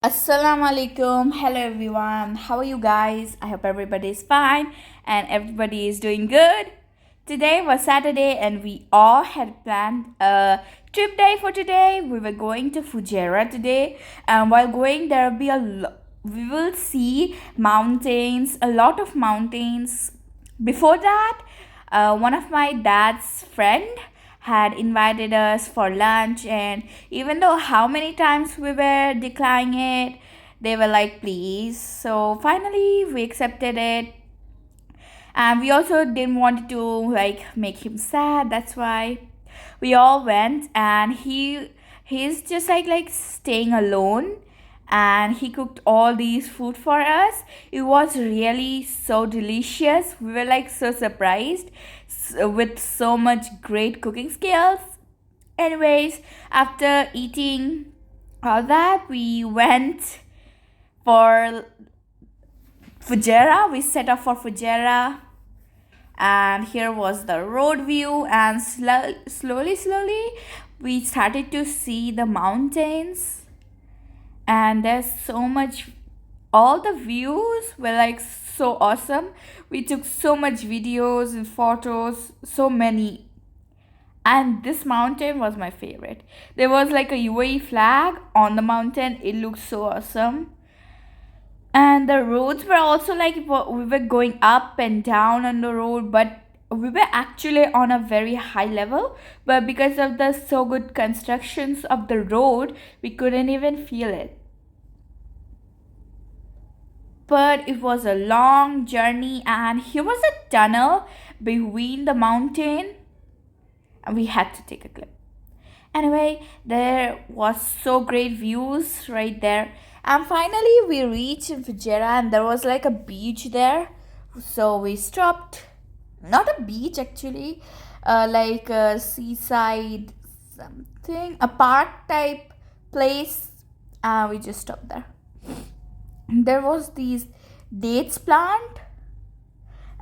Assalamu alaikum. Hello everyone. How are you guys? I hope everybody is fine and everybody is doing good. Today was Saturday and we all had planned a trip day for today. We were going to Fujairah today, and while going there will be we will see mountains, a lot of mountains. Before that, one of my dad's friend had invited us for lunch, and even though how many times we were declining it, they were like please, so finally we accepted it. And we also didn't want to like make him sad, that's why we all went. And he's just like staying alone, and he cooked all these food for us. It was really so delicious. We were like so surprised with so much great cooking skills. Anyways, after eating all that, we went for Fujairah. We set off for Fujairah, and here was the road view. And slowly, we started to see the mountains, and there's so much. All the views were like so awesome. We took so much videos and photos, so many. And this mountain was my favorite. There was like a UAE flag on the mountain. It looked so awesome. And the roads were also like we were going up and down on the road, but we were actually on a very high level. But because of the so good constructions of the road, we couldn't even feel it. But it was a long journey, and here was a tunnel between the mountain, and we had to take a clip. Anyway, there was so great views right there. And finally we reached Fujairah, and there was like a beach there. So we stopped. Not a beach actually, like a seaside something, a park type place. We just stopped there. There was these dates plant,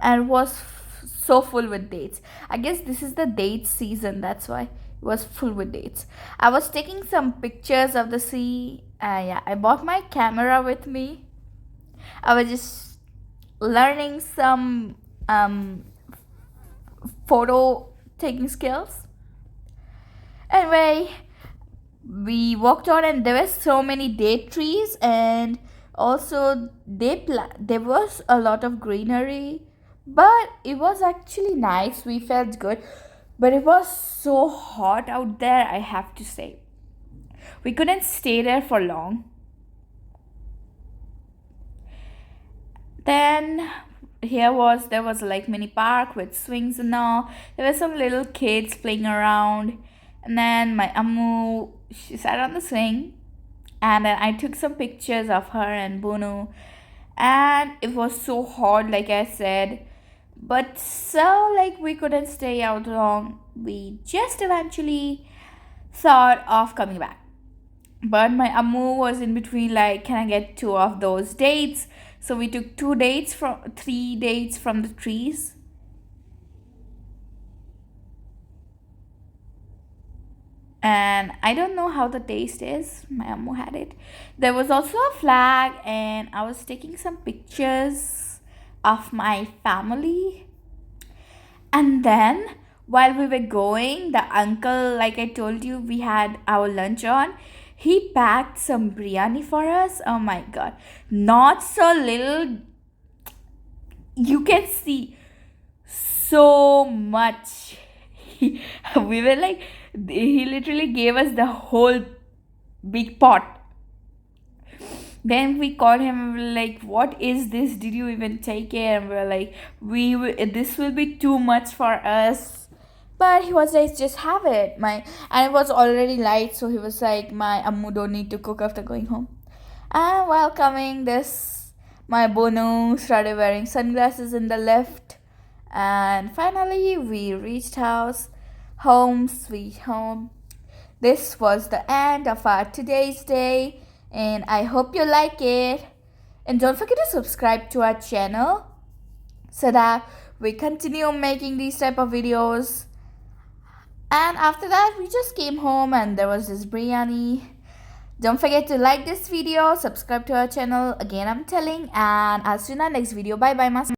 and was so full with dates. I guess this is the date season, that's why it was full with dates. I was taking some pictures of the sea. Yeah, I bought my camera with me. I was just learning some photo taking skills. Anyway, we walked on, and there were so many date trees, and also there was a lot of greenery. But it was actually nice. We felt good, but it was so hot out there, I have to say. We couldn't stay there for long. Then there was like mini park with swings and all. There were some little kids playing around, and then my ammu, she sat on the swing, and then I took some pictures of her and Bono. And it was so hot, like I said, but so like we couldn't stay out long. We just eventually thought of coming back. But my ammu was in between, like, can I get two of those dates? So we took 3 dates from the trees. And I don't know how the taste is. My ammu had it. There was also a flag, and I was taking some pictures of my family. And then while we were going, the uncle, like I told you, we had our lunch on. He packed some biryani for us. Oh my god. Not so little. You can see so much. We were like, he literally gave us the whole big pot. Then we called him and we were like, what is this? Did you even take it? And we were like, this will be too much for us. But he was like, just have it. And it was already light, so he was like, my ammu don't need to cook after going home. And while coming this, my Bono started wearing sunglasses in the lift. And finally we reached home sweet home. This was the end of our today's day, and I hope you like it. And don't forget to subscribe to our channel so that we continue making these type of videos. And after that we just came home, and there was this biryani. Don't forget to like this video, subscribe to our channel. Again, I'm telling, and I'll see you in our next video. Bye bye, mas.